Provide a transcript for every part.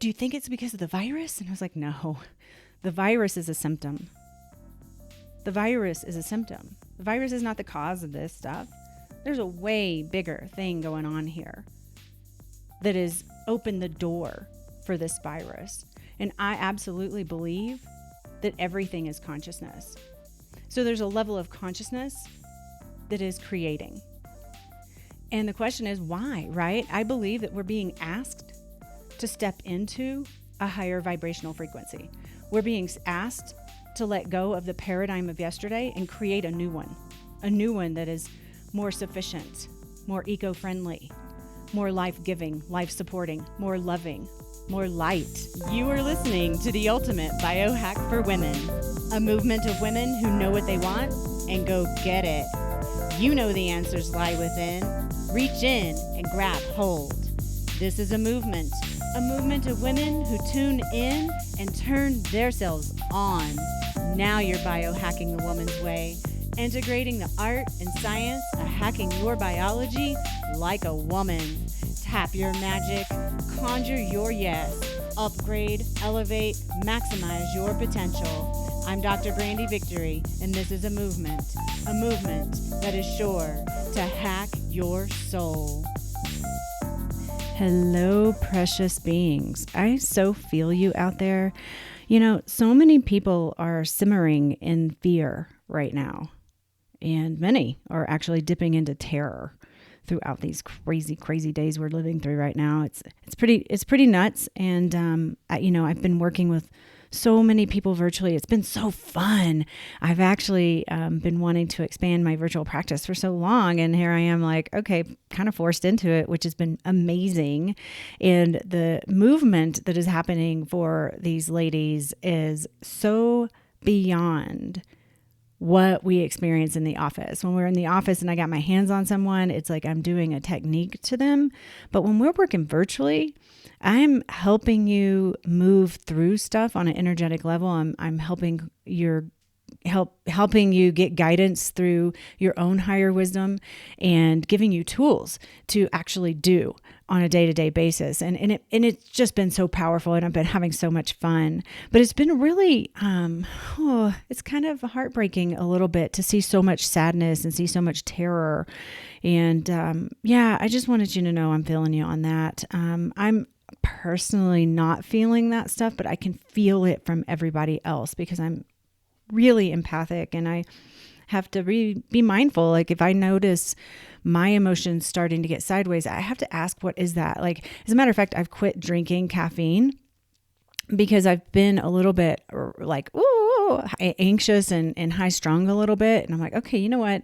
do you think it's because of the virus? And I was like, no, the virus is a symptom. The virus is a symptom. The virus is not the cause of this stuff. There's a way bigger thing going on here that has opened the door for this virus. And I absolutely believe that everything is consciousness. So there's a level of consciousness that is creating. And the question is why, right? I believe that we're being asked to step into a higher vibrational frequency. We're being asked to let go of the paradigm of yesterday and create a new one that is more sufficient, more eco-friendly, more life-giving, life-supporting, more loving, more light. You are listening to the Ultimate Biohack for Women, a movement of women who know what they want and go get it. You know the answers lie within. Reach in and grab hold. This is a movement of women who tune in and turn themselves on. Now you're biohacking the woman's way, integrating the art and science of hacking your biology like a woman. Tap your magic, conjure your yes, upgrade, elevate, maximize your potential. I'm Dr. Brandy Victory, and this is a movement that is sure to hack your soul. Hello, precious beings. I so feel you out there. You know, so many people are simmering in fear right now, and many are actually dipping into terror throughout these crazy days we're living through right now. It's pretty nuts. And, I've been working with so many people virtually. It's been so fun. I've actually been wanting to expand my virtual practice for so long. And here I am like, okay, kind of forced into it, which has been amazing. And the movement that is happening for these ladies is so beyond what we experience in the office. When we're in the office and I got my hands on someone, it's like I'm doing a technique to them. But when we're working virtually, I'm helping you move through stuff on an energetic level. I'm helping you get guidance through your own higher wisdom and giving you tools to actually do on a day-to-day basis. And it's just been so powerful, and I've been having so much fun. But it's been really, it's kind of heartbreaking a little bit to see so much sadness and see so much terror. And I just wanted you to know I'm feeling you on that. I'm personally not feeling that stuff, but I can feel it from everybody else because I'm really empathic, and I have to be mindful. Like if I notice my emotions starting to get sideways, I have to ask, what is that? Like, as a matter of fact, I've quit drinking caffeine because I've been a little bit like, anxious and high strung a little bit. And I'm like, okay, you know what?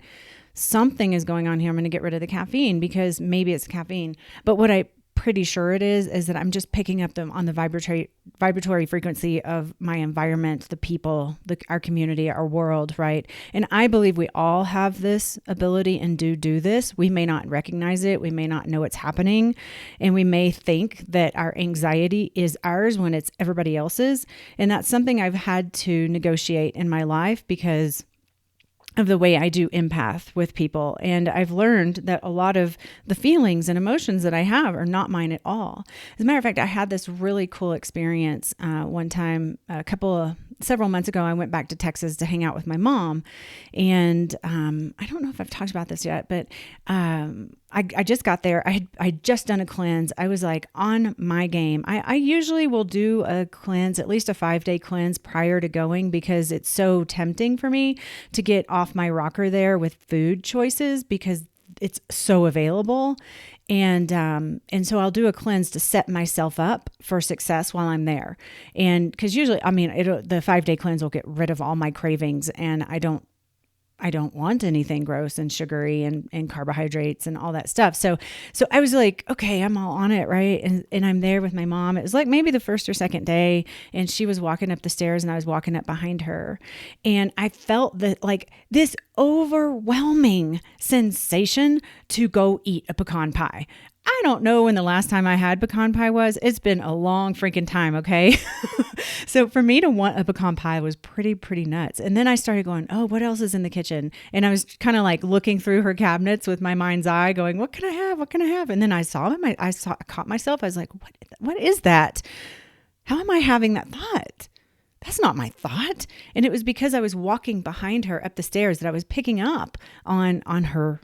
Something is going on here. I'm going to get rid of the caffeine because maybe it's caffeine. But what I pretty sure it is that I'm just picking up them on the vibratory frequency of my environment, the people, our community, our world, right? And I believe we all have this ability and do this. We may not recognize it. We may not know it's happening. And we may think that our anxiety is ours when it's everybody else's. And that's something I've had to negotiate in my life because of the way I do empath with people. And I've learned that a lot of the feelings and emotions that I have are not mine at all. As a matter of fact, I had this really cool experience one time, several months ago. I went back to Texas to hang out with my mom. And I don't know if I've talked about this yet, but I just got there. I'd just done a cleanse. I was like on my game. I usually will do a cleanse, at least a 5-day cleanse prior to going, because it's so tempting for me to get off my rocker there with food choices because it's so available. And so I'll do a cleanse to set myself up for success while I'm there. And because usually, the 5-day cleanse will get rid of all my cravings, and I don't want anything gross and sugary and carbohydrates and all that stuff. So I was like, okay, I'm all on it, right? And I'm there with my mom. It was like maybe the first or second day, and she was walking up the stairs and I was walking up behind her. And I felt that like this overwhelming sensation to go eat a pecan pie. I don't know when the last time I had pecan pie was. It's been a long freaking time, okay? So for me to want a pecan pie was pretty nuts. And then I started going, oh, what else is in the kitchen? And I was kind of like looking through her cabinets with my mind's eye going, what can I have? What can I have? And then I saw them. I caught myself. I was like, what is that? how am I having that thought? That's not my thought. And it was because I was walking behind her up the stairs that I was picking up on her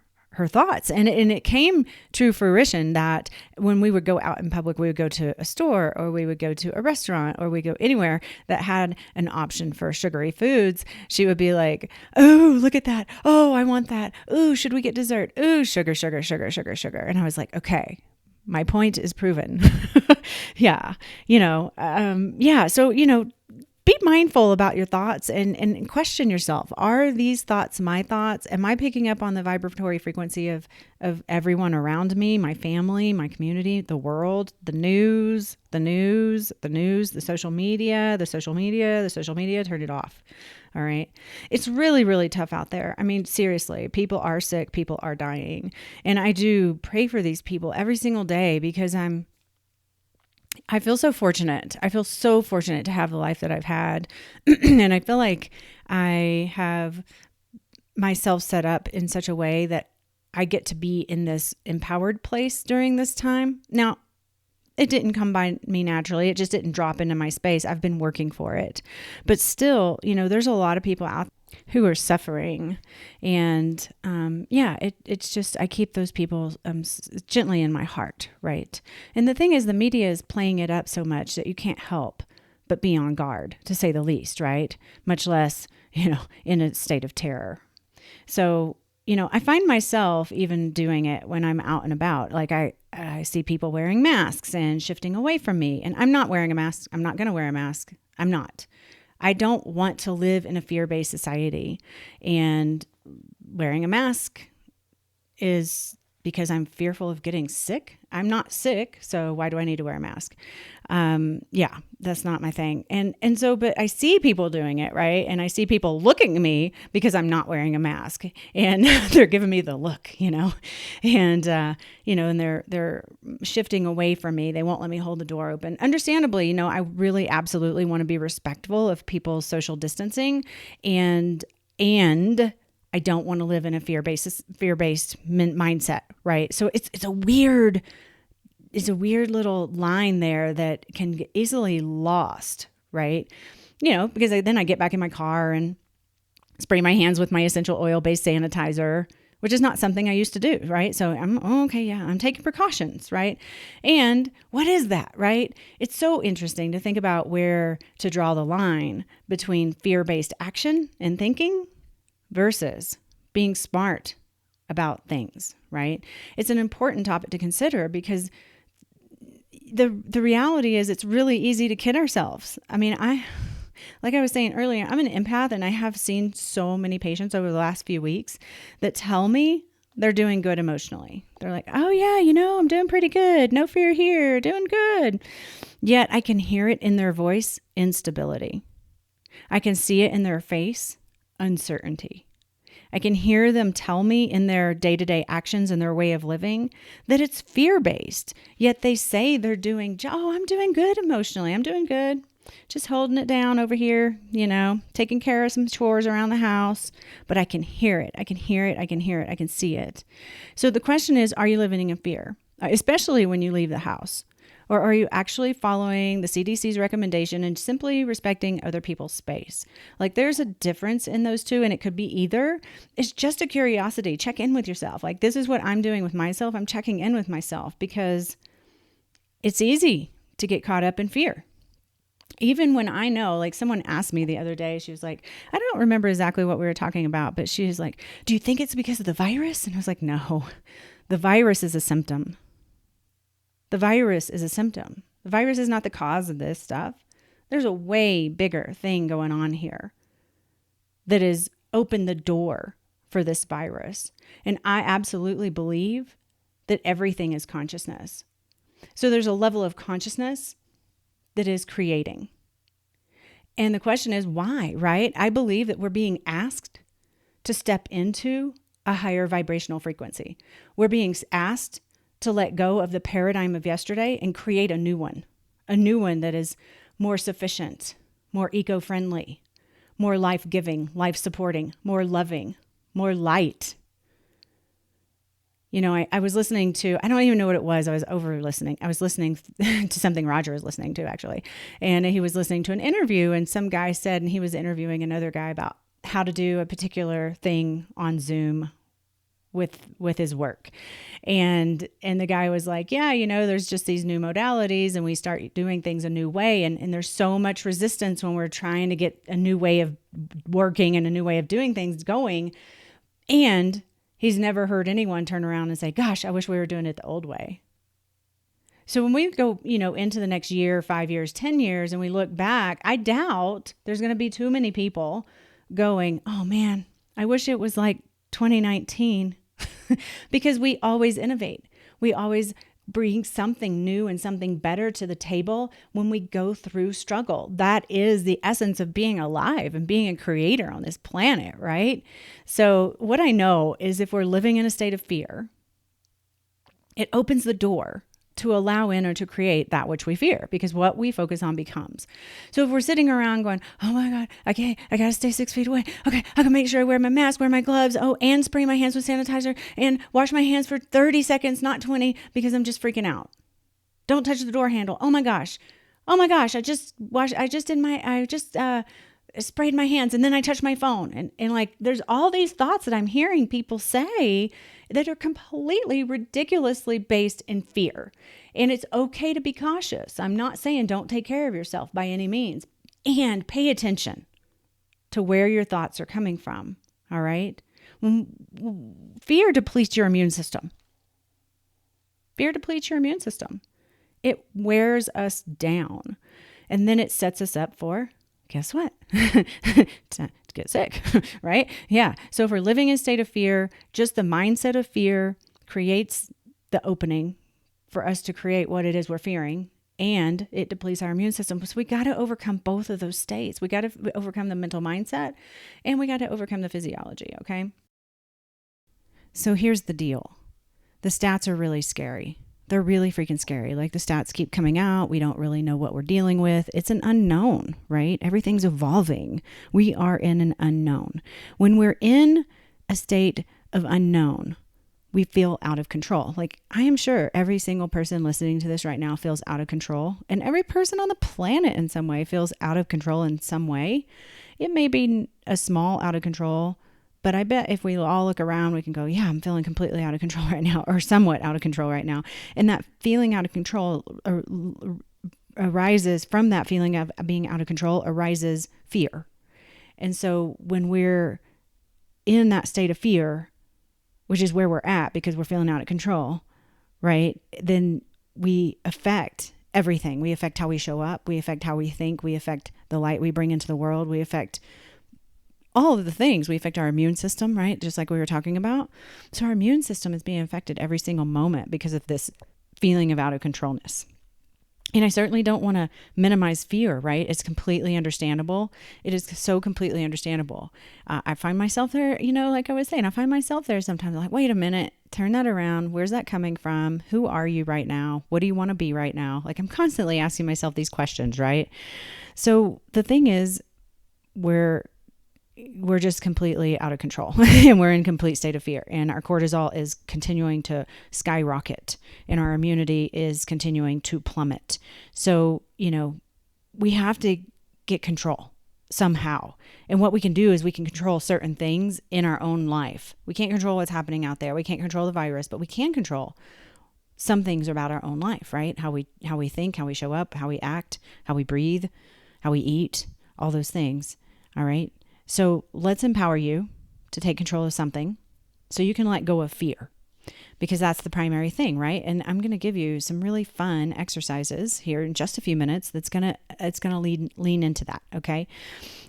thoughts. And it came to fruition that when we would go out in public, we would go to a store, or we would go to a restaurant, or we go anywhere that had an option for sugary foods. She would be like, oh, look at that. Oh, I want that. Oh, should we get dessert? Oh, sugar, sugar, sugar, sugar, sugar. And I was like, okay, my point is proven. Yeah. So, be mindful about your thoughts and question yourself. Are these thoughts my thoughts? Am I picking up on the vibratory frequency of everyone around me, my family, my community, the world, the news, the social media, turn it off. All right. It's really, really tough out there. I mean, seriously, people are sick, people are dying. And I do pray for these people every single day because I feel so fortunate. I feel so fortunate to have the life that I've had. And I feel like I have myself set up in such a way that I get to be in this empowered place during this time. Now, it didn't come by me naturally. It just didn't drop into my space. I've been working for it. But still, there's a lot of people out who are suffering. And it's just, I keep those people gently in my heart, right? And the thing is, the media is playing it up so much that you can't help but be on guard, to say the least, right? Much less, in a state of terror. So, I find myself even doing it when I'm out and about. Like I see people wearing masks and shifting away from me, and I'm not wearing a mask. I'm not going to wear a mask. I'm not. I don't want to live in a fear-based society, and wearing a mask is because I'm fearful of getting sick. I'm not sick, so why do I need to wear a mask? That's not my thing. And so, but I see people doing it, right? And I see people looking at me because I'm not wearing a mask, and they're giving me the look, and they're shifting away from me. They won't let me hold the door open. Understandably, I really absolutely want to be respectful of people's social distancing, and I don't want to live in a fear-based mindset, right? So it's a weird little line there that can get easily lost, right? Because then I get back in my car and spray my hands with my essential oil-based sanitizer, which is not something I used to do, right? So I'm taking precautions, right? And what is that, right? It's so interesting to think about where to draw the line between fear-based action and thinking versus being smart about things, right? It's an important topic to consider because the reality is it's really easy to kid ourselves. I mean, like I was saying earlier, I'm an empath, and I have seen so many patients over the last few weeks that tell me they're doing good emotionally. They're like, oh yeah, I'm doing pretty good. No fear here, doing good. Yet I can hear it in their voice, instability. I can see it in their face, uncertainty. I can hear them tell me in their day-to-day actions and their way of living that it's fear-based. Yet they say they're I'm doing good emotionally. I'm doing good. Just holding it down over here, taking care of some chores around the house. But I can hear it. I can see it. So the question is, are you living in fear? Especially when you leave the house. Or are you actually following the CDC's recommendation and simply respecting other people's space? Like, there's a difference in those two, and it could be either. It's just a curiosity. Check in with yourself. Like, this is what I'm doing with myself. I'm checking in with myself because it's easy to get caught up in fear. Even when I know, like, someone asked me the other day, she was like, I don't remember exactly what we were talking about, but she was like, do you think it's because of the virus? And I was like, no, the virus is a symptom. The virus is a symptom. The virus is not the cause of this stuff. There's a way bigger thing going on here that has opened the door for this virus. And I absolutely believe that everything is consciousness. So there's a level of consciousness that is creating. And the question is why, right? I believe that we're being asked to step into a higher vibrational frequency. We're being asked to let go of the paradigm of yesterday and create a new one that is more sufficient, more eco-friendly, more life-giving, life-supporting, more loving, more light. I was listening to, I don't even know what it was. I was over listening. I was listening to something Roger was listening to, actually. And he was listening to an interview, and some guy said, and he was interviewing another guy about how to do a particular thing on Zoom with his work. And the guy was like, yeah, there's just these new modalities, and we start doing things a new way. And there's so much resistance when we're trying to get a new way of working and a new way of doing things going. And he's never heard anyone turn around and say, gosh, I wish we were doing it the old way. So when we go, into the next year, 5 years, 10 years, and we look back, I doubt there's going to be too many people going, oh man, I wish it was like 2019 because we always innovate. We always bring something new and something better to the table when we go through struggle. That is the essence of being alive and being a creator on this planet, right? So what I know is if we're living in a state of fear, it opens the door to allow in or to create that which we fear, because what we focus on becomes. So if we're sitting around going, oh my God, okay, I got to stay 6 feet away. Okay, I can make sure I wear my mask, wear my gloves. Oh, and spray my hands with sanitizer and wash my hands for 30 seconds, not 20, because I'm just freaking out. Don't touch the door handle. Oh my gosh. I just sprayed my hands and then I touched my phone. And like, there's all these thoughts that I'm hearing people say that are completely ridiculously based in fear. And it's okay to be cautious. I'm not saying don't take care of yourself by any means. And pay attention to where your thoughts are coming from. All right? Fear depletes your immune system. It wears us down. And then it sets us up for, guess what? to get sick, right? Yeah. So if we're living in a state of fear, just the mindset of fear creates the opening for us to create what it is we're fearing, and it depletes our immune system. So we got to overcome both of those states. We got to overcome the mental mindset, and we got to overcome the physiology, okay? So here's the deal. The stats are really scary. They're really freaking scary. Like, the stats keep coming out. We don't really know what we're dealing with. It's an unknown, right? Everything's evolving. We are in an unknown. When we're in a state of unknown, we feel out of control. Like, I am sure every single person listening to this right now feels out of control. And every person on the planet in some way feels out of control in some way. It may be a small out of control, but I bet if we all look around, we can go, yeah, I'm feeling completely out of control right now, or somewhat out of control right now. And that feeling out of control arises from that feeling of being out of control, arises fear. And so when we're in that state of fear, which is where we're at because we're feeling out of control, right? Then we affect everything. We affect how we show up. We affect how we think. We affect the light we bring into the world. We affect all of the things. We affect our immune system, right? Just like we were talking about. So our immune system is being affected every single moment because of this feeling of out of controlness. And I certainly don't want to minimize fear, right? It's completely understandable. It is so completely understandable. I find myself there, like I was saying, I find myself there sometimes like, wait a minute, turn that around. Where's that coming from? Who are you right now? What do you want to be right now? Like, I'm constantly asking myself these questions, right? So the thing is, we're just completely out of control and we're in complete state of fear, and our cortisol is continuing to skyrocket and our immunity is continuing to plummet. So, we have to get control somehow. And what we can do is we can control certain things in our own life. We can't control what's happening out there. We can't control the virus, but we can control some things about our own life, right? How we think, how we show up, how we act, how we breathe, how we eat, all those things. All right. So let's empower you to take control of something so you can let go of fear, because that's the primary thing, right? And I'm going to give you some really fun exercises here in just a few minutes. It's going to lean into that. Okay.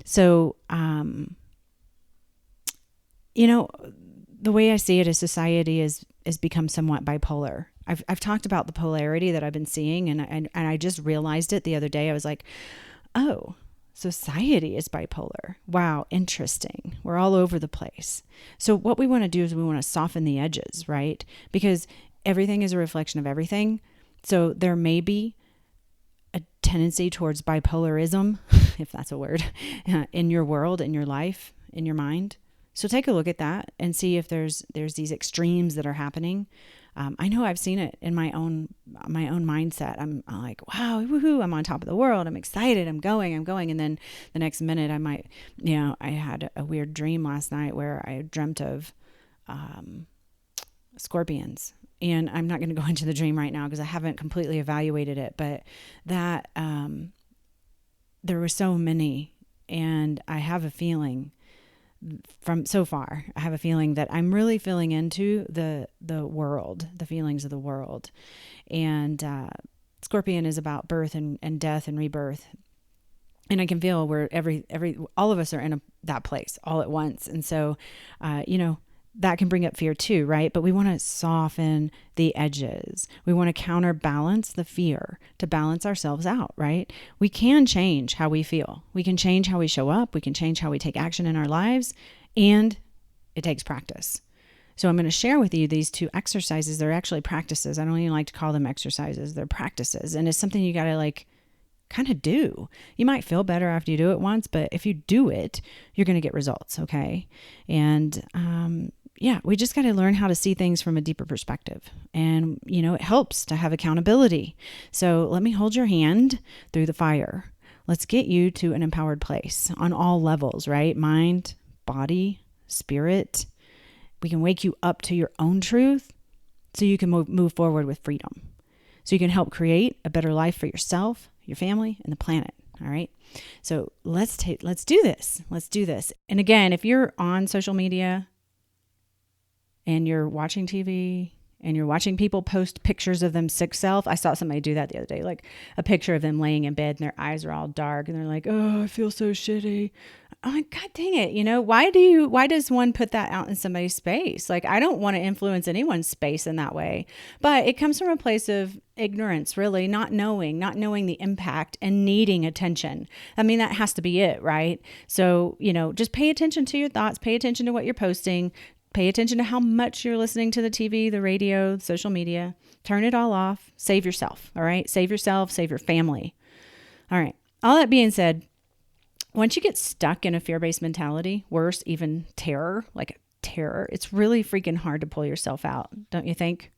So, the way I see it is society is become somewhat bipolar. I've talked about the polarity that I've been seeing, and I just realized it the other day. I was like, oh, society is bipolar. Wow, interesting. We're all over the place. So what we want to do is we want to soften the edges, right? Because everything is a reflection of everything. So there may be a tendency towards bipolarism, if that's a word, in your world, in your life, in your mind. So take a look at that and see if there's these extremes that are happening. I know I've seen it in my own mindset. I'm like, wow, woohoo, I'm on top of the world. I'm excited. I'm going. And then the next minute I had a weird dream last night where I dreamt of scorpions. And I'm not going to go into the dream right now because I haven't completely evaluated it, but that there were so many, and I have a feeling from so far, I have a feeling that I'm really feeling into the world, the feelings of the world. And Scorpion is about birth and death and rebirth. And I can feel where all of us are in that place all at once. And so, that can bring up fear too, right? But we want to soften the edges. We want to counterbalance the fear to balance ourselves out, right? We can change how we feel. We can change how we show up. We can change how we take action in our lives. And it takes practice. So I'm going to share with you these 2 exercises. They're actually practices. I don't even like to call them exercises. They're practices. And it's something you got to kind of do. You might feel better after you do it once, but if you do it, you're going to get results. Okay. And, we just got to learn how to see things from a deeper perspective. And, it helps to have accountability. So let me hold your hand through the fire. Let's get you to an empowered place on all levels, right? Mind, body, spirit. We can wake you up to your own truth so you can move forward with freedom. So you can help create a better life for yourself, your family, and the planet. All right. So let's do this. Let's do this. And again, if you're on social media and you're watching TV and you're watching people post pictures of them sick self, I saw somebody do that the other day, like a picture of them laying in bed and their eyes are all dark and they're like, oh, I feel so shitty. I'm like, God dang it. Why does one put that out in somebody's space? Like, I don't want to influence anyone's space in that way, but it comes from a place of ignorance, really, not knowing the impact and needing attention. I mean, that has to be it, right? So, just pay attention to your thoughts, pay attention to what you're posting, pay attention to how much you're listening to the TV, the radio, social media. Turn it all off. Save yourself. All right. Save yourself, save your family. All right. All that being said, once you get stuck in a fear-based mentality, worse, even terror, it's really freaking hard to pull yourself out. Don't you think?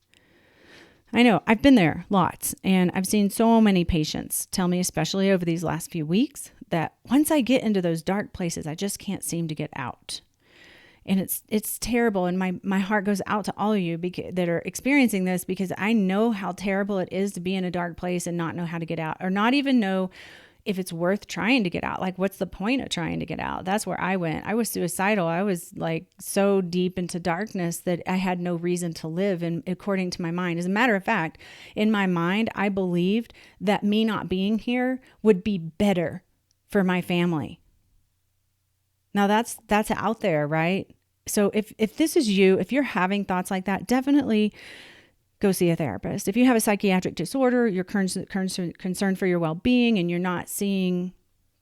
I know I've been there lots, and I've seen so many patients tell me, especially over these last few weeks, that once I get into those dark places, I just can't seem to get out. And it's terrible. And my heart goes out to all of you that are experiencing this, because I know how terrible it is to be in a dark place and not know how to get out, or not even know if it's worth trying to get out. Like, what's the point of trying to get out? That's where I went. I was suicidal. I was so deep into darkness that I had no reason to live. And according to my mind, as a matter of fact, in my mind, I believed that me not being here would be better for my family. Now that's out there, right? So if this is you, if you're having thoughts like that, definitely go see a therapist. If you have a psychiatric disorder, you're concerned for your well-being, and you're not seeing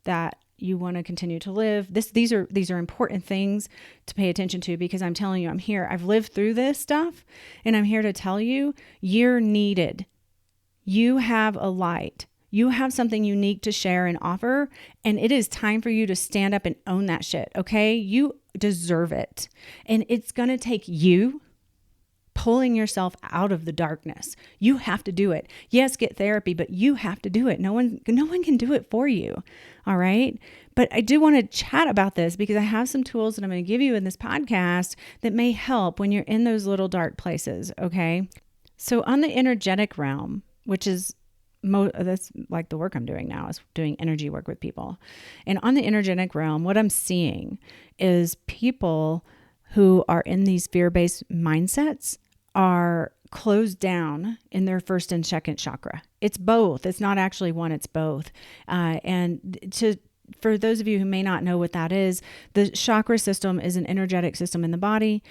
that you want to continue to live, these are important things to pay attention to, because I'm telling you, I'm here. I've lived through this stuff, and I'm here to tell you, you're needed. You have a light. You have something unique to share and offer, and it is time for you to stand up and own that shit, okay? You deserve it. And it's going to take you pulling yourself out of the darkness. You have to do it. Yes, get therapy, but you have to do it. No one can do it for you, all right? But I do want to chat about this because I have some tools that I'm going to give you in this podcast that may help when you're in those little dark places, okay? So on the energetic realm, which is that's like the work I'm doing now, is doing energy work with people. And on the energetic realm, what I'm seeing is people who are in these fear-based mindsets are closed down in their first and second chakra. It's both. It's not actually one, it's both. For those of you who may not know what that is, the chakra system is an energetic system in the body.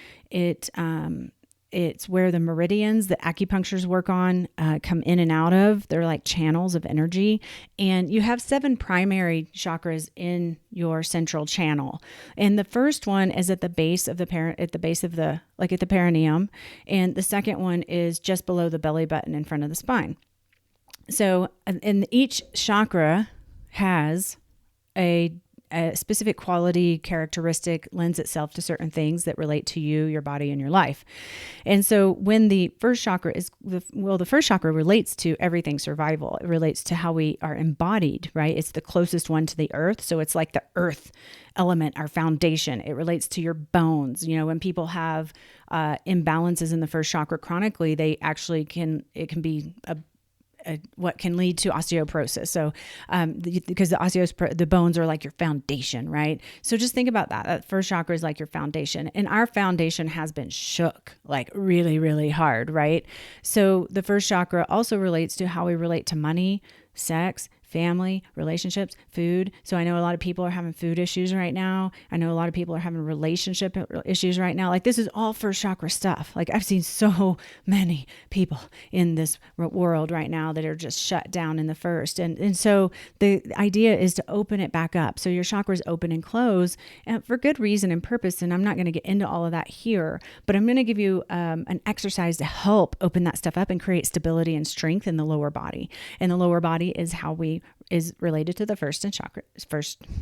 It's where the meridians that acupuncturists work on come in and out of. They're like channels of energy. And you have 7 primary chakras in your central channel. And the first one is at the base of the perineum. And the second one is just below the belly button in front of the spine. So, and each chakra has a a specific quality characteristic lends itself to certain things that relate to you, your body, and your life. And so when the first chakra the first chakra relates to everything survival. It relates to how we are embodied, right? It's the closest one to the earth. So it's like the earth element, our foundation. It relates to your bones. When people have imbalances in the first chakra chronically, it can be what can lead to osteoporosis. So, because the bones are like your foundation, right? So just think about that. That first chakra is like your foundation, and our foundation has been shook like really, really hard, right? So the first chakra also relates to how we relate to money, sex, family, relationships, food. So I know a lot of people are having food issues right now. I know a lot of people are having relationship issues right now. Like, this is all first chakra stuff. Like, I've seen so many people in this world right now that are just shut down in the first. And so the idea is to open it back up. So your chakras open and close and for good reason and purpose. And I'm not going to get into all of that here, but I'm going to give you an exercise to help open that stuff up and create stability and strength in the lower body. And the lower body is related to the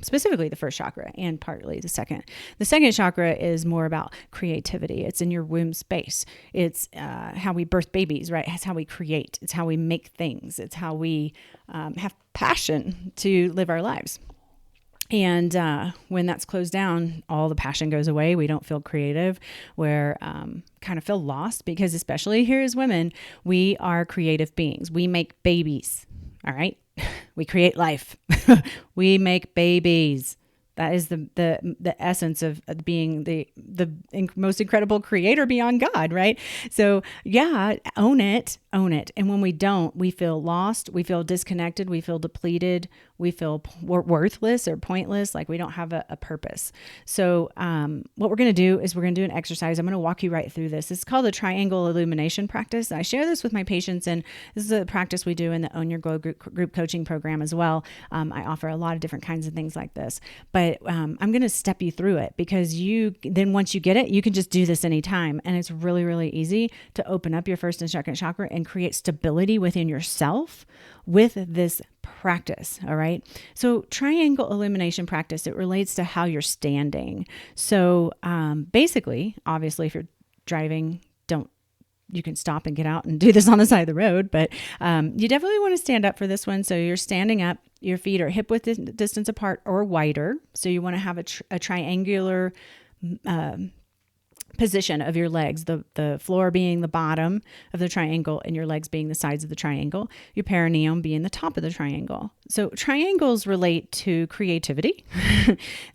specifically the first chakra and partly the second. The second chakra is more about creativity. It's in your womb space. It's how we birth babies, right? It's how we create. It's how we make things. It's how we have passion to live our lives. And when that's closed down, all the passion goes away. We don't feel creative. We're kind of feel lost because, especially here as women, we are creative beings. We make babies. All right. We create life. We make babies. That is the essence of being the most incredible creator beyond God, right? So yeah, own it. And when we don't, we feel lost, we feel disconnected, we feel depleted, we feel worthless or pointless, like we don't have a purpose. So what we're going to do is we're going to do an exercise. I'm going to walk you right through this. It's called the triangle illumination practice. I share this with my patients, and this is a practice we do in the Own Your Glow group coaching program as well. I offer a lot of different kinds of things like this, but I'm going to step you through it because then once you get it, you can just do this anytime. And it's really, really easy to open up your first and second chakra and create stability within yourself with this practice. All right. So triangle illumination practice, it relates to how you're standing. So basically, obviously, if you're driving, you can stop and get out and do this on the side of the road, but you definitely want to stand up for this one. So you're standing up, your feet are hip width distance apart or wider. So you want to have a triangular position of your legs, the floor being the bottom of the triangle and your legs being the sides of the triangle, your perineum being the top of the triangle. So triangles relate to creativity.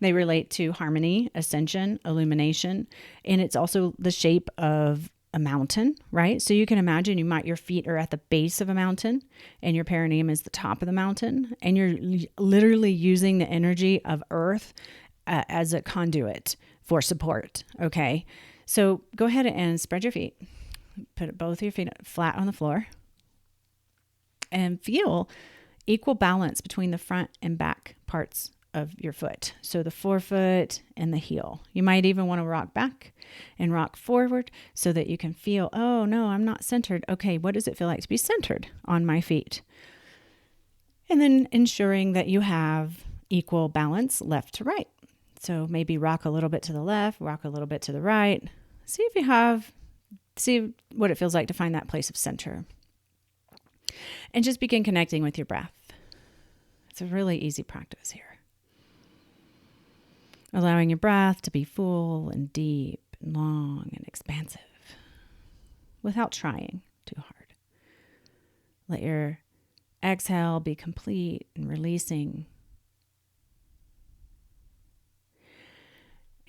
They relate to harmony, ascension, illumination, and it's also the shape of a mountain, right? So you can imagine your feet are at the base of a mountain and your perineum is the top of the mountain, and you're literally using the energy of earth as a conduit for support. Okay. So go ahead and spread your feet, put both your feet flat on the floor, and feel equal balance between the front and back parts of your foot. So the forefoot and the heel. You might even want to rock back and rock forward so that you can feel, oh no, I'm not centered. Okay, what does it feel like to be centered on my feet? And then ensuring that you have equal balance left to right. So maybe rock a little bit to the left, rock a little bit to the right. See what it feels like to find that place of center. And just begin connecting with your breath. It's a really easy practice here. Allowing your breath to be full and deep and long and expansive without trying too hard. Let your exhale be complete and releasing.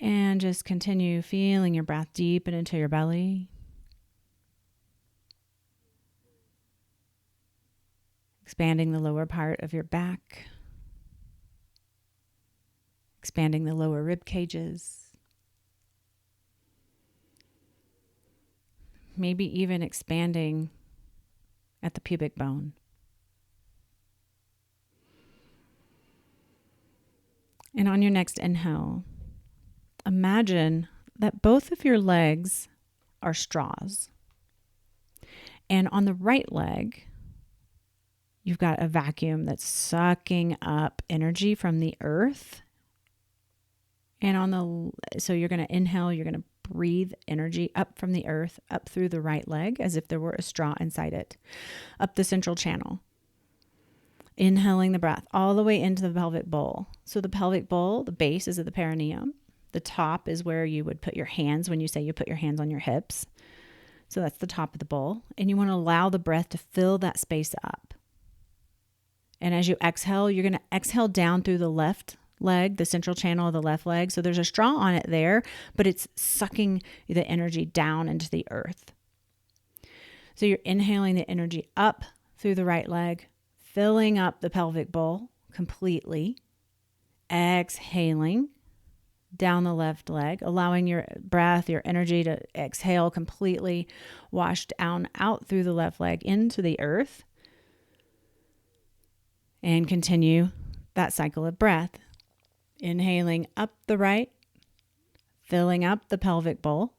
And just continue feeling your breath deepen into your belly. Expanding the lower part of your back. Expanding the lower rib cages. Maybe even expanding at the pubic bone. And on your next inhale, imagine that both of your legs are straws. And on the right leg, you've got a vacuum that's sucking up energy from the earth And so you're going to inhale, you're going to breathe energy up from the earth, up through the right leg as if there were a straw inside it, up the central channel. Inhaling the breath all the way into the pelvic bowl. So the pelvic bowl, the base is at the perineum. The top is where you would put your hands when you say you put your hands on your hips. So that's the top of the bowl. And you want to allow the breath to fill that space up. And as you exhale, you're going to exhale down through the left leg, the central channel of the left leg. So there's a straw on it there, but it's sucking the energy down into the earth. So you're inhaling the energy up through the right leg, filling up the pelvic bowl completely, exhaling down the left leg, allowing your breath, your energy to exhale completely, wash down out through the left leg into the earth, and continue that cycle of breath. Inhaling up the right, filling up the pelvic bowl,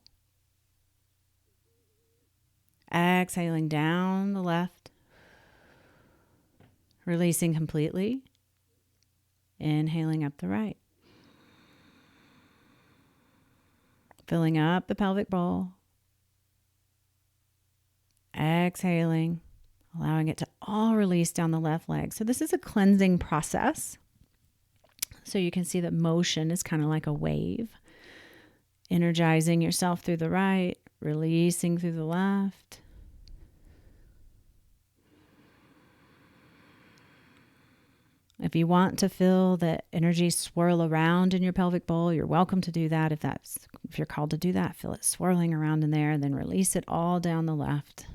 exhaling down the left, releasing completely, inhaling up the right, filling up the pelvic bowl, exhaling, allowing it to all release down the left leg. So this is a cleansing process. So you can see that motion is kind of like a wave, energizing yourself through the right, releasing through the left. If you want to feel the energy swirl around in your pelvic bowl, you're welcome to do that. If you're called to do that, feel it swirling around in there, and then release it all down the left.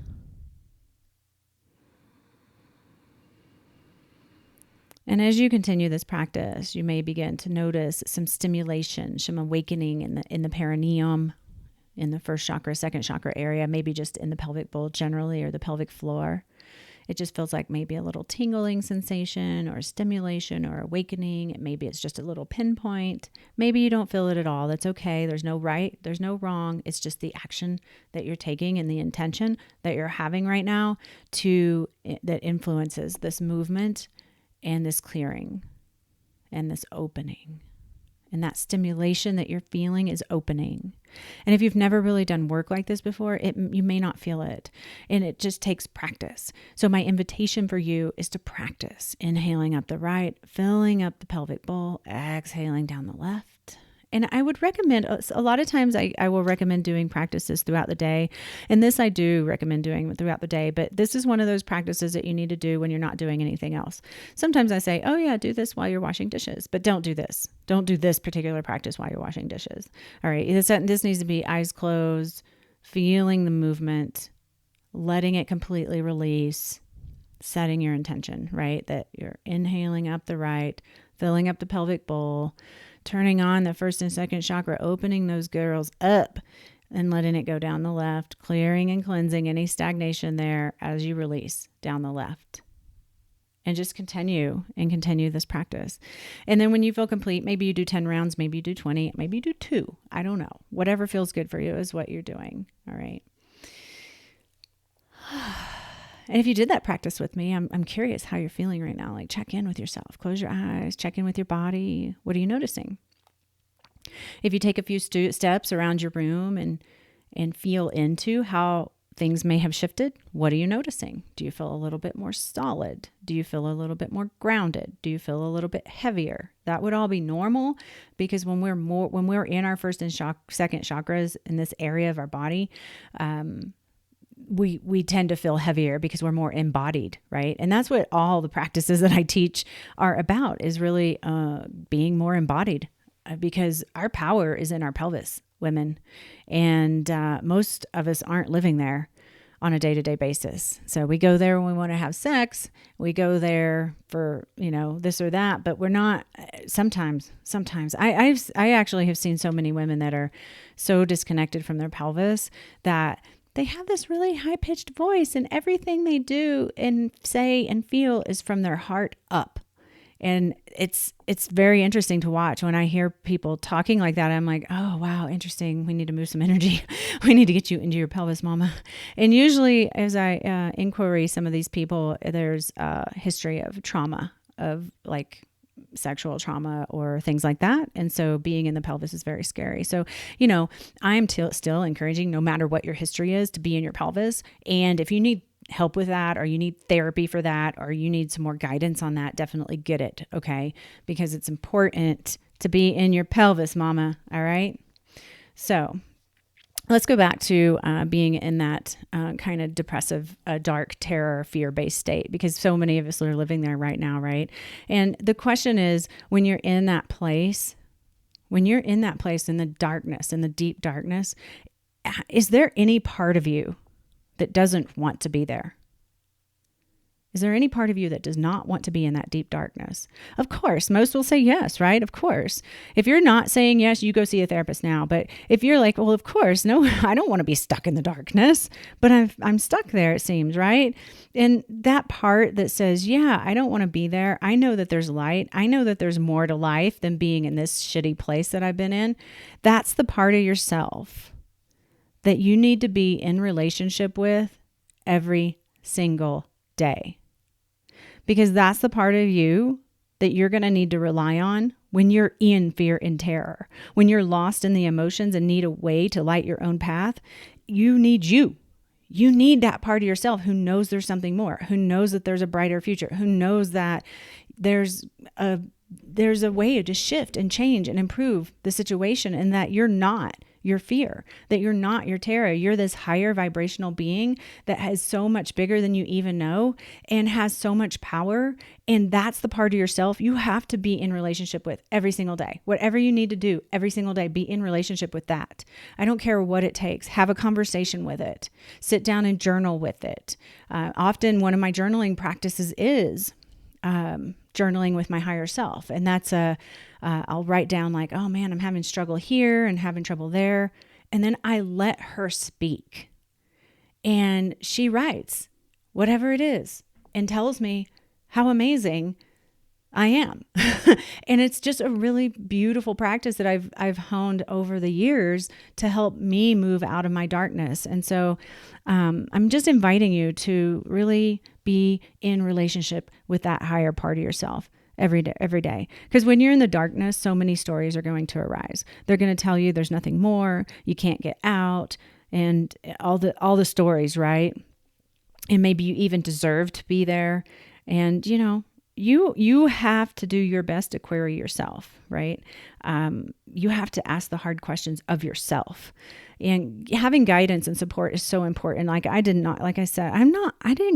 And as you continue this practice, you may begin to notice some stimulation, some awakening in the perineum, in the first chakra, second chakra area, maybe just in the pelvic bowl generally, or the pelvic floor. It just feels like maybe a little tingling sensation or stimulation or awakening. Maybe it's just a little pinpoint. Maybe you don't feel it at all. That's okay. There's no right. There's no wrong. It's just the action that you're taking and the intention that you're having right now that influences this movement and this clearing and this opening. And that stimulation that you're feeling is opening. And if you've never really done work like this before, you may not feel it. And it just takes practice. So my invitation for you is to practice inhaling up the right, filling up the pelvic bowl, exhaling down the left. And I would recommend, a lot of times I will recommend doing practices throughout the day. And this I do recommend doing throughout the day, but this is one of those practices that you need to do when you're not doing anything else. Sometimes I say, oh yeah, do this while you're washing dishes, but don't do this. Don't do this particular practice while you're washing dishes. All right. This needs to be eyes closed, feeling the movement, letting it completely release, setting your intention, right? That you're inhaling up the right, filling up the pelvic bowl, turning on the first and second chakra, opening those girls up and letting it go down the left, clearing and cleansing any stagnation there as you release down the left. And just continue this practice. And then when you feel complete, maybe you do 10 rounds, maybe you do 20, maybe you do 2. I don't know. Whatever feels good for you is what you're doing. All right. And if you did that practice with me, I'm curious how you're feeling right now. Like, check in with yourself, close your eyes, check in with your body. What are you noticing? If you take a few steps around your room and feel into how things may have shifted, what are you noticing? Do you feel a little bit more solid? Do you feel a little bit more grounded? Do you feel a little bit heavier? That would all be normal, because when we're in our first and second chakras in this area of our body, we tend to feel heavier because we're more embodied, right? And that's what all the practices that I teach are about, is really being more embodied, because our power is in our pelvis, women. And most of us aren't living there on a day-to-day basis. So we go there when we want to have sex. We go there for, this or that, but we're not sometimes. I actually have seen so many women that are so disconnected from their pelvis that they have this really high-pitched voice, and everything they do and say and feel is from their heart up. And it's very interesting to watch. When I hear people talking like that, I'm like, oh, wow, interesting. We need to move some energy. We need to get you into your pelvis, mama. And usually as I inquiry some of these people, there's a history of trauma, of like sexual trauma or things like that. And so being in the pelvis is very scary. So, I'm still encouraging, no matter what your history is, to be in your pelvis. And if you need help with that, or you need therapy for that, or you need some more guidance on that, definitely get it. Okay. Because it's important to be in your pelvis, mama. All right. So let's go back to being in that kind of depressive, dark, terror, fear-based state, because so many of us are living there right now, right? And the question is, when you're in that place in the darkness, in the deep darkness, is there any part of you that doesn't want to be there? Is there any part of you that does not want to be in that deep darkness? Of course, most will say yes, right? Of course. If you're not saying yes, you go see a therapist now. But if you're like, well, of course, no, I don't want to be stuck in the darkness, but I'm stuck there, it seems, right? And that part that says, yeah, I don't want to be there. I know that there's light. I know that there's more to life than being in this shitty place that I've been in. That's the part of yourself that you need to be in relationship with every single day. Because that's the part of you that you're going to need to rely on when you're in fear and terror. When you're lost in the emotions and need a way to light your own path, you need you. You need that part of yourself who knows there's something more, who knows that there's a brighter future, who knows that there's a way to shift and change and improve the situation, and that you're not your fear, that you're not your terror. You're this higher vibrational being that is so much bigger than you even know and has so much power. And that's the part of yourself you have to be in relationship with every single day. Whatever you need to do every single day, be in relationship with that. I don't care what it takes. Have a conversation with it. Sit down and journal with it. Often one of my journaling practices is journaling with my higher self. And that's I'll write down like, oh man, I'm having struggle here and having trouble there. And then I let her speak. And she writes whatever it is and tells me how amazing I am. And it's just a really beautiful practice that I've honed over the years to help me move out of my darkness. And so I'm just inviting you to really be in relationship with that higher part of yourself every day. Because when you're in the darkness, so many stories are going to arise. They're going to tell you there's nothing more, you can't get out, and all the stories, right? And maybe you even deserve to be there. And you have to do your best to query yourself, right? You have to ask the hard questions of yourself, and having guidance and support is so important. Like I didn't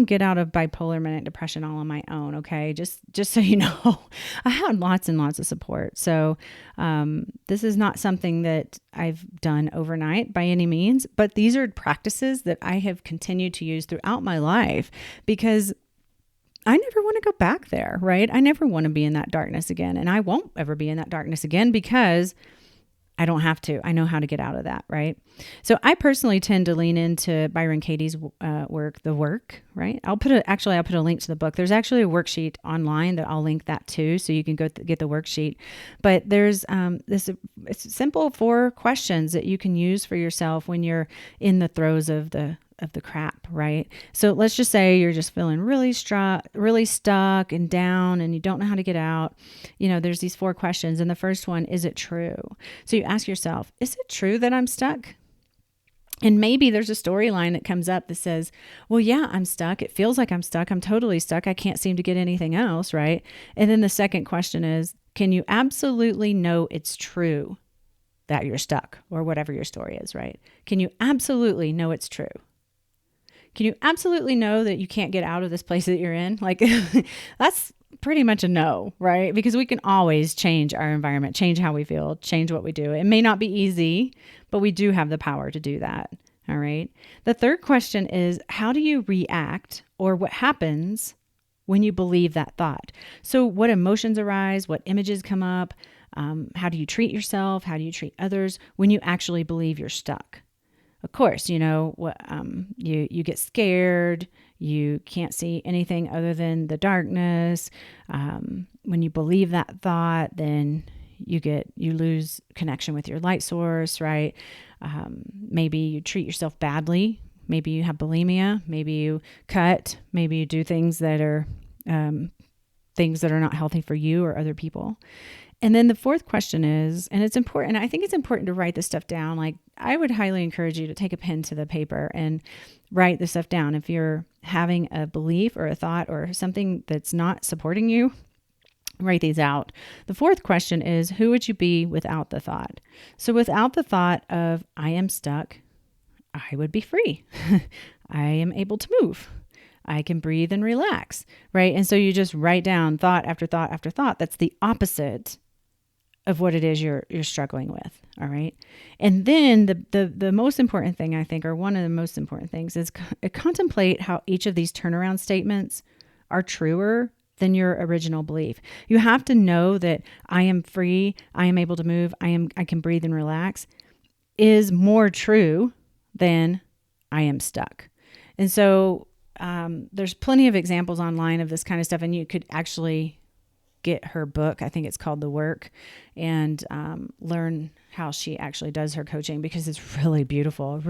get out of bipolar manic depression all on my own. Okay. Just so you know, I had lots and lots of support. So, this is not something that I've done overnight by any means, but these are practices that I have continued to use throughout my life, because I never want to go back there, right? I never want to be in that darkness again. And I won't ever be in that darkness again because I don't have to. I know how to get out of that, right? So I personally tend to lean into Byron Katie's work, The Work, right? I'll put a link to the book. There's actually a worksheet online that I'll link that to, so you can go get the worksheet. But there's it's simple 4 questions that you can use for yourself when you're in the throes of the crap, right? So let's just say you're just feeling really stuck and down and you don't know how to get out. There's these 4 questions. And the first one, is it true? So you ask yourself, is it true that I'm stuck? And maybe there's a storyline that comes up that says, well, yeah, I'm stuck. It feels like I'm stuck. I'm totally stuck. I can't seem to get anything else, right? And then the second question is, can you absolutely know it's true that you're stuck, or whatever your story is, right? Can you absolutely know it's true? Can you absolutely know that you can't get out of this place that you're in? Like, that's pretty much a no, right? Because we can always change our environment, change how we feel, change what we do. It may not be easy, but we do have the power to do that. All right. The third question is, how do you react, or what happens when you believe that thought? So what emotions arise? What images come up? How do you treat yourself? How do you treat others when you actually believe you're stuck? Of course, you get scared. You can't see anything other than the darkness. When you believe that thought, then you lose connection with your light source, right? Maybe you treat yourself badly. Maybe you have bulimia. Maybe you cut. Maybe you do things that are things that are not healthy for you or other people. And then the fourth question is, and it's important, I think it's important to write this stuff down. Like, I would highly encourage you to take a pen to the paper and write this stuff down. If you're having a belief or a thought or something that's not supporting you, write these out. The fourth question is, who would you be without the thought? So without the thought of, I am stuck, I would be free. I am able to move. I can breathe and relax, right? And so you just write down thought after thought after thought. That's the opposite of what it is you're struggling with. All right. And then the most important thing, I think, or one of the most important things, is contemplate how each of these turnaround statements are truer than your original belief. You have to know that I am free, I am able to move, I can breathe and relax is more true than I am stuck. And so there's plenty of examples online of this kind of stuff, and you could actually get her book. I think it's called The Work, and learn how she actually does her coaching, because it's really beautiful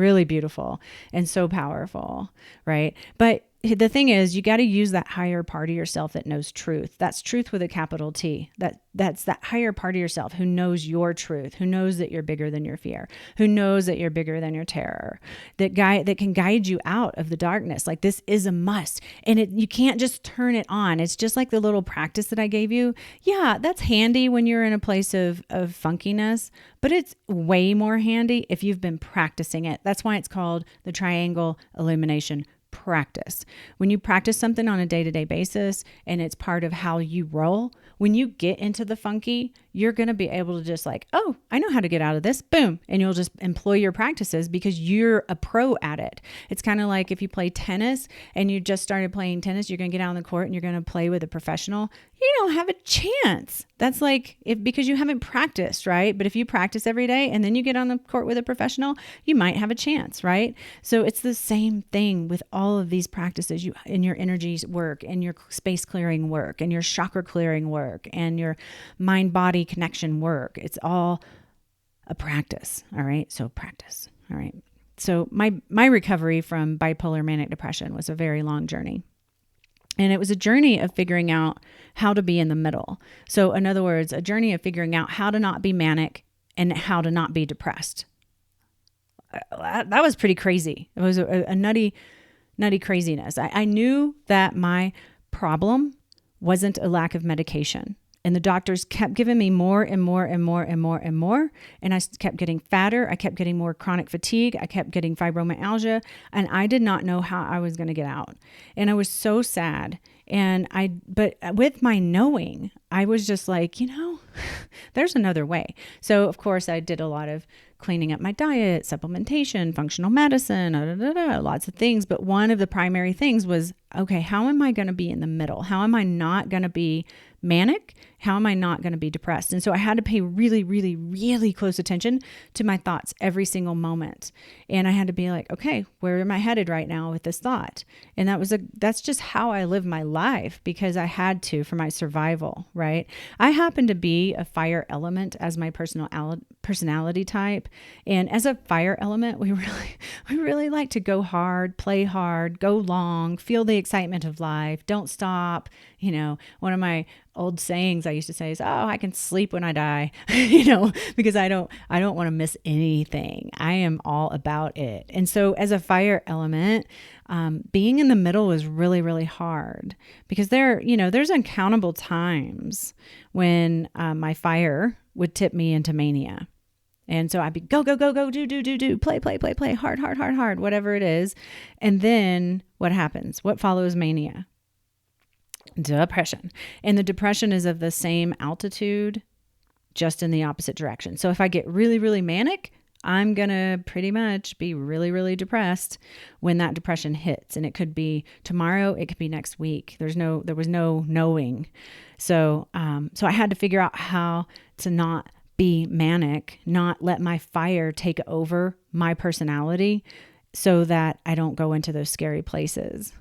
and so powerful, right? But the thing is, you got to use that higher part of yourself that knows truth. That's truth with a capital T. That's that higher part of yourself who knows your truth, who knows that you're bigger than your fear, who knows that you're bigger than your terror, that can guide you out of the darkness. Like, this is a must, and you can't just turn it on. It's just like the little practice that I gave you. Yeah, that's handy when you're in a place of funkiness, but it's way more handy if you've been practicing it. That's why it's called the triangle illumination practice. When you practice something on a day-to-day basis and it's part of how you roll, when you get into the funky, you're going to be able to just like, oh, I know how to get out of this. Boom. And you'll just employ your practices because you're a pro at it. It's kind of like if you play tennis and you just started playing tennis, you're going to get out on the court and you're going to play with a professional. You don't have a chance. That's like because you haven't practiced, right? But if you practice every day and then you get on the court with a professional, you might have a chance, right? So it's the same thing with all of these practices. You in your energies work, and your space clearing work, and your chakra clearing work, and your mind-body connection work. It's all a practice. All right. So practice. All right. So my recovery from bipolar manic depression was a very long journey. And it was a journey of figuring out how to be in the middle. So in other words, a journey of figuring out how to not be manic and how to not be depressed. That was pretty crazy. It was a nutty craziness. I knew that my problem wasn't a lack of medication. And the doctors kept giving me more and more and more and more and more. And I kept getting fatter. I kept getting more chronic fatigue. I kept getting fibromyalgia. And I did not know how I was going to get out. And I was so sad. But with my knowing, I was just like, there's another way. So of course I did a lot of cleaning up my diet, supplementation, functional medicine, lots of things. But one of the primary things was, okay, how am I going to be in the middle? How am I not going to be manic? How am I not going to be depressed? And so I had to pay really, really, really close attention to my thoughts every single moment. And I had to be like, okay, where am I headed right now with this thought? And that's just how I live my life, because I had to for my survival, right? I happen to be a fire element as my personality type. And as a fire element, we really like to go hard, play hard, go long, feel the excitement of life, don't stop. One of my old sayings I used to say is, oh, I can sleep when I die, because I don't want to miss anything. I am all about it. And so as a fire element, being in the middle was really, really hard, because there's uncountable times when my fire would tip me into mania. And so I'd be go, do, play, hard, whatever it is. And then what happens? What follows mania? Depression. And the depression is of the same altitude, just in the opposite direction. So if I get really, really manic, I'm going to pretty much be really, really depressed when that depression hits. And it could be tomorrow, it could be next week. There was no knowing. So I had to figure out how to not be manic, not let my fire take over my personality, so that I don't go into those scary places.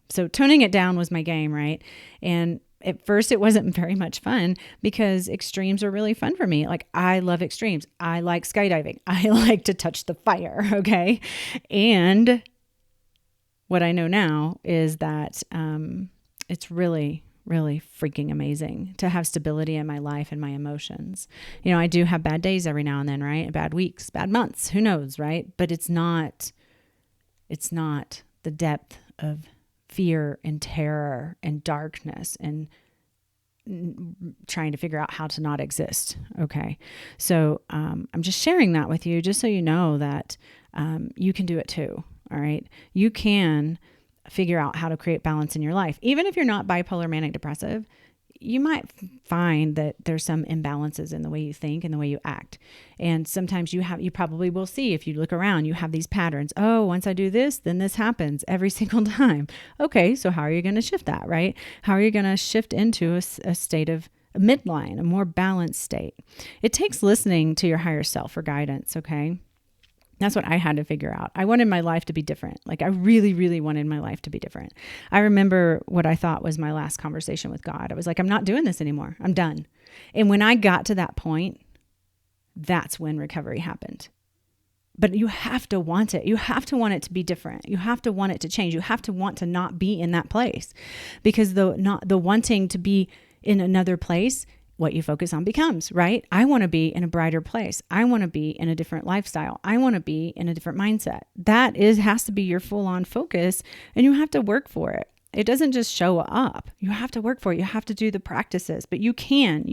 So toning it down was my game, right? And at first it wasn't very much fun, because extremes are really fun for me. Like, I love extremes. I like skydiving. I like to touch the fire. Okay. And what I know now is that, it's really, really freaking amazing to have stability in my life and my emotions. You know, I do have bad days every now and then, right? Bad weeks, bad months, who knows, right? But it's not the depth of fear and terror and darkness and trying to figure out how to not exist. Okay. So I'm just sharing that with you just so you know that you can do it too. All right. You can figure out how to create balance in your life. Even if you're not bipolar, manic depressive, you might find that there's some imbalances in the way you think and the way you act. And sometimes you probably will see, if you look around, you have these patterns. Oh, once I do this, then this happens every single time. Okay. So how are you going to shift that, right? How are you going to shift into a state of a midline, a more balanced state? It takes listening to your higher self for guidance. Okay. That's what I had to figure out. I wanted my life to be different. Like I really, really wanted my life to be different. I remember what I thought was my last conversation with God. I was like, I'm not doing this anymore. I'm done. And when I got to that point, that's when recovery happened. But you have to want it. You have to want it to be different. You have to want it to change. You have to want to not be in that place, because the wanting to be in another place, what you focus on becomes, right? I want to be in a brighter place. I want to be in a different lifestyle. I want to be in a different mindset. That has to be your full-on focus, and you have to work for it. It doesn't just show up. You have to work for it. You have to do the practices, but you can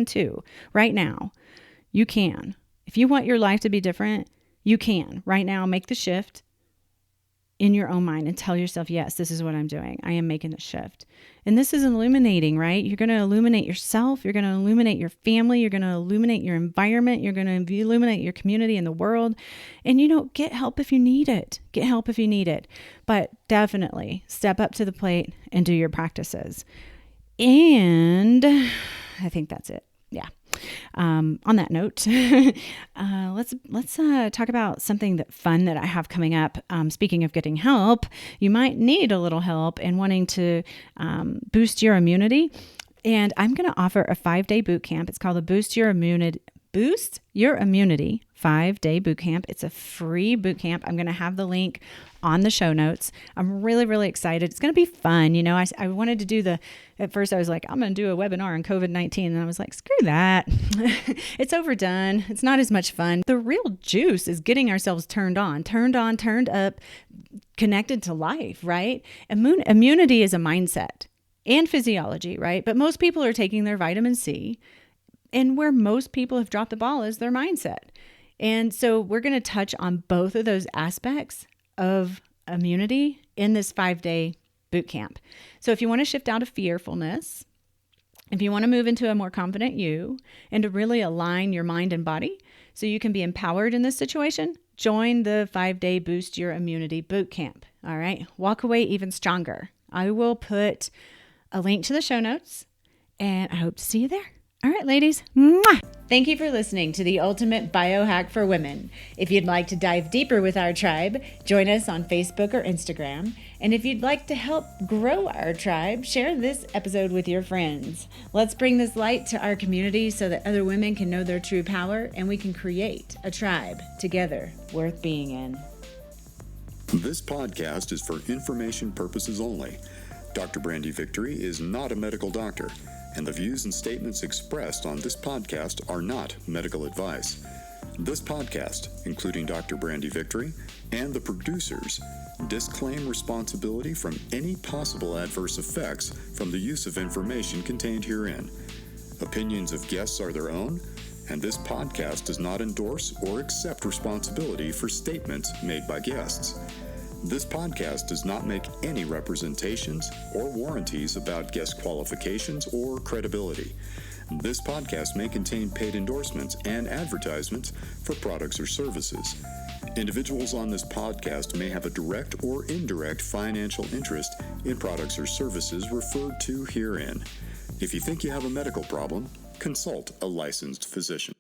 too. Right now, you can. If you want your life to be different, you can. Right now, make the shift in your own mind and tell yourself, yes, this is what I'm doing. I am making the shift. And this is illuminating, right? You're going to illuminate yourself. You're going to illuminate your family. You're going to illuminate your environment. You're going to illuminate your community and the world. And, get help if you need it. Get help if you need it. But definitely step up to the plate and do your practices. And I think that's it. Yeah. On that note, let's talk about something fun that I have coming up. Speaking of getting help, you might need a little help in wanting to boost your immunity. And I'm going to offer a 5-day boot camp. It's called the Boost Your Immunity 5-day boot camp. It's a free boot camp. I'm going to have the link on the show notes. I'm really, really excited. It's going to be fun. I wanted to do at first I was like, I'm going to do a webinar on COVID-19. And I was like, screw that. It's overdone. It's not as much fun. The real juice is getting ourselves turned up, connected to life, right? Immunity is a mindset and physiology, right? But most people are taking their vitamin C. And where most people have dropped the ball is their mindset. And so we're going to touch on both of those aspects of immunity in this 5-day boot camp. So if you want to shift out of fearfulness, if you want to move into a more confident you, and to really align your mind and body so you can be empowered in this situation, join the 5-day Boost Your Immunity boot camp. All right. Walk away even stronger. I will put a link to the show notes, and I hope to see you there. All right, ladies. Mwah! Thank you for listening to the Ultimate Biohack for Women. If you'd like to dive deeper with our tribe, join us on Facebook or Instagram. And if you'd like to help grow our tribe, share this episode with your friends. Let's bring this light to our community so that other women can know their true power and we can create a tribe together worth being in. This podcast is for information purposes only. Dr. Brandy Victory is not a medical doctor, and the views and statements expressed on this podcast are not medical advice. This podcast, including Dr. Brandy Victory and the producers, disclaim responsibility from any possible adverse effects from the use of information contained herein. Opinions of guests are their own, and this podcast does not endorse or accept responsibility for statements made by guests. This podcast does not make any representations or warranties about guest qualifications or credibility. This podcast may contain paid endorsements and advertisements for products or services. Individuals on this podcast may have a direct or indirect financial interest in products or services referred to herein. If you think you have a medical problem, consult a licensed physician.